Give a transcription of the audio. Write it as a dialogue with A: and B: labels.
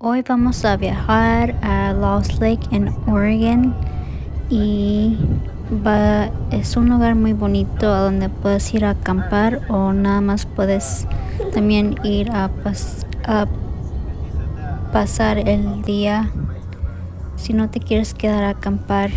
A: Hoy vamos a viajar a Lost Lake en Oregon y es un lugar muy bonito a donde puedes ir a acampar o nada más puedes también ir a pasar el día si no te quieres quedar a acampar.